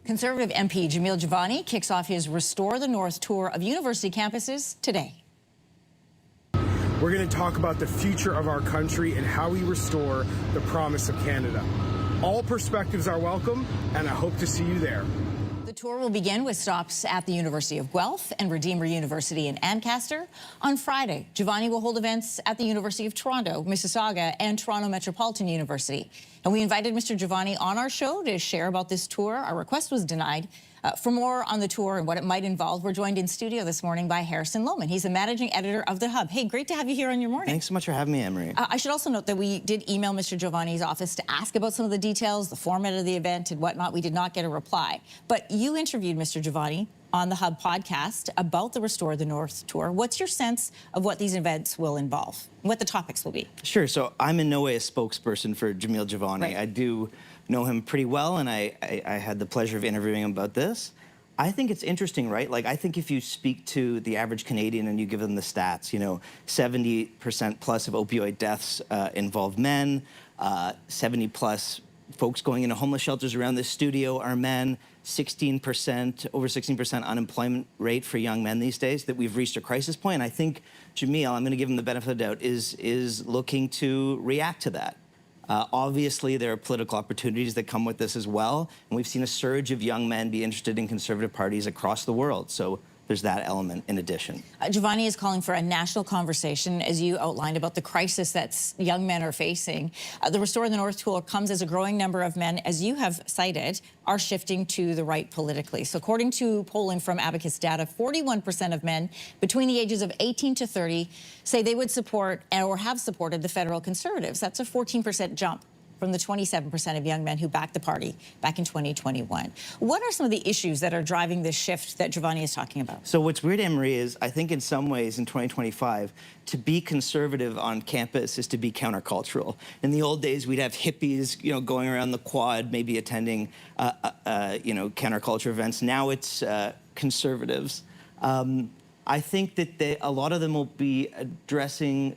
Conservative MP Jamil Jivani kicks off his Restore the North tour of university campuses today. We're going to talk about the future of our country and how we restore the promise of Canada. All perspectives are welcome, and I hope to see you there. The tour will begin with stops at the University of Guelph and Redeemer University in Ancaster. On Friday, Jivani will hold events at the University of Toronto, Mississauga, and Toronto Metropolitan University. And we invited Mr. Jivani on our show to share about this tour. Our request was denied. For more on the tour and what it might involve, we're joined in studio this morning by Harrison Lohman. He's the managing editor of The Hub. Hey, great to have you here on your morning. Thanks so much for having me, Anne-Marie. I should also note that we did email Mr. Jivani's office to ask about some of the details, the format of the event and whatnot. We did not get a reply. But you interviewed Mr. Jivani on the Hub podcast about the Restore the North tour. What's your sense of what these events will involve, what the topics will be? Sure. So I'm in no way a spokesperson for Jamil Jivani. Right. I do know him pretty well, and I had the pleasure of interviewing him about this. I think it's interesting, right? Like, I think if you speak to the average Canadian and you give them the stats, you know, 70% plus of opioid deaths involve men, 70 plus folks going into homeless shelters around this studio are men, 16%, over 16% unemployment rate for young men these days, that we've reached a crisis point. And I think Jamil, I'm gonna give him the benefit of the doubt, is looking to react to that. Obviously, there are political opportunities that come with this as well, and we've seen a surge of young men be interested in conservative parties across the world. So there's that element in addition. Jivani is calling for a national conversation, as you outlined, about the crisis that young men are facing. The Restore the North tour comes as a growing number of men, as you have cited, are shifting to the right politically. So according to polling from Abacus data, 41% of men between the ages of 18 to 30 say they would support or have supported the federal Conservatives. That's a 14% jump from the 27% of young men who backed the party back in 2021. What are some of the issues that are driving this shift that Jivani is talking about? So what's weird, Anne-Marie, is I think in some ways in 2025, to be conservative on campus is to be countercultural. In the old days, we'd have hippies, you know, going around the quad, maybe attending, you know, counterculture events. Now it's conservatives. I think that a lot of them will be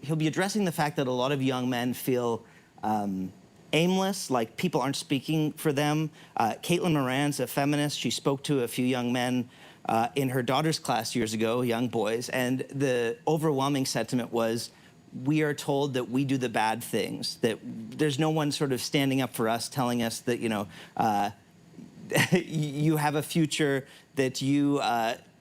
he'll be addressing the fact that a lot of young men feel aimless, like people aren't speaking for them. Caitlin Moran's a feminist. She spoke to a few young men in her daughter's class years ago, young boys, and the overwhelming sentiment was, we are told that we do the bad things, that there's no one sort of standing up for us, telling us that, you know, you have a future, that you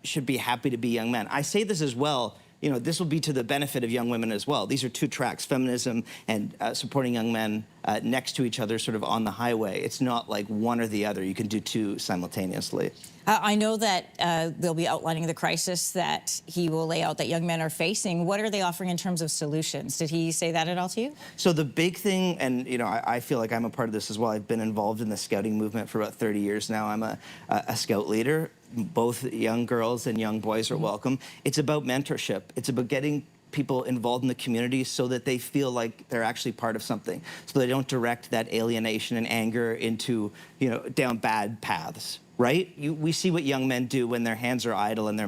should be happy to be young men. I say this as well, you know, this will be to the benefit of young women as well. These are two tracks, feminism and supporting young men next to each other, sort of on the highway. It's not like one or the other. You can do two simultaneously. I know that they'll be outlining the crisis that he will lay out that young men are facing. What are they offering in terms of solutions? Did he say that at all to you? So the big thing, and you know, I feel like I'm a part of this as well. I've been involved in the scouting movement for about 30 years now. I'm a scout leader. Both young girls and young boys are welcome. It's about mentorship. It's about getting people involved in the community so that they feel like they're actually part of something, so they don't direct that alienation and anger into, you know, down bad paths. Right? We see what young men do when their hands are idle and they're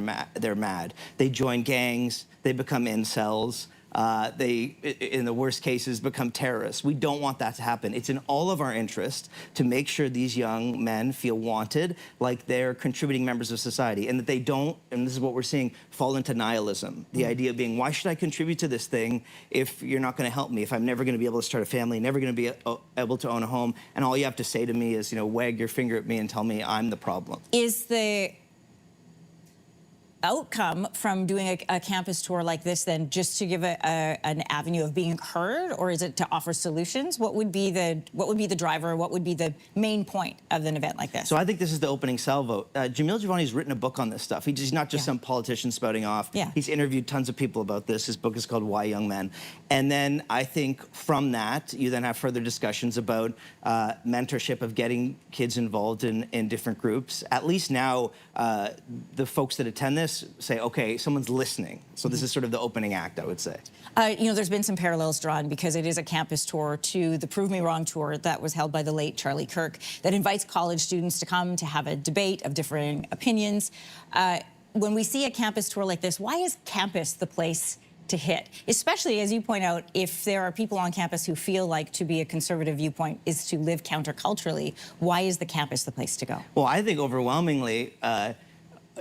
mad. They join gangs. They become incels. They, in the worst cases, become terrorists. We don't want that to happen. It's in all of our interest to make sure these young men feel wanted, like they're contributing members of society, and that they don't, and this is what we're seeing, fall into nihilism. The idea being, why should I contribute to this thing if you're not going to help me, if I'm never going to be able to start a family, never going to be able to own a home, and all you have to say to me is, you know, wag your finger at me and tell me I'm the problem. Is the outcome from doing a campus tour like this then just to give an avenue of being heard, or is it to offer solutions? What would be the driver? What would be the main point of an event like this? So I think this is the opening salvo. Jamil Jivani's written a book on this stuff. He's not just some politician spouting off. Yeah. He's interviewed tons of people about this. His book is called Why Young Men. And then I think from that, you then have further discussions about mentorship, of getting kids involved in different groups. At least now, the folks that attend this say, okay, someone's listening. So this is sort of the opening act, I would say. You know, there's been some parallels drawn because it is a campus tour to the Prove Me Wrong tour that was held by the late Charlie Kirk that invites college students to come to have a debate of differing opinions. When we see a campus tour like this, why is campus the place to hit, especially, as you point out, if there are people on campus who feel like to be a conservative viewpoint is to live counterculturally. Why is the campus the place to go? Well, I think overwhelmingly,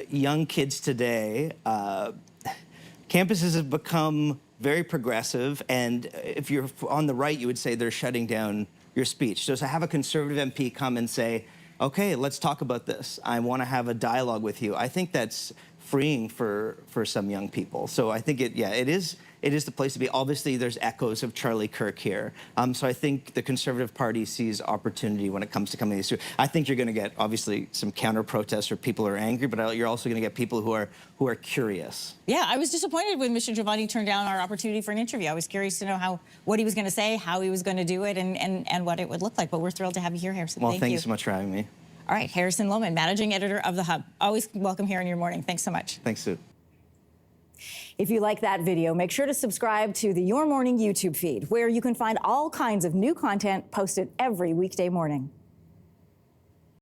young kids today, campuses have become very progressive, and if you're on the right, you would say they're shutting down your speech. So to have a conservative MP come and say, okay, let's talk about this. I want to have a dialogue with you. I think that's freeing for some young people. So I think it is the place to be. Obviously, there's echoes of Charlie Kirk here. So I think the Conservative Party sees opportunity when it comes to coming through. I think you're going to get, obviously, some counter-protests or people who are angry, but you're also going to get people who are curious. Yeah, I was disappointed when Mr. Jivani turned down our opportunity for an interview. I was curious to know what he was going to say, how he was going to do it, and what it would look like. But we're thrilled to have you here, Harrison. Well, thank thank you you so much for having me. All right, Harrison Lohman, managing editor of The Hub. Always welcome here in your morning. Thanks so much. Thanks, Sue. If you like that video, make sure to subscribe to the Your Morning YouTube feed, where you can find all kinds of new content posted every weekday morning.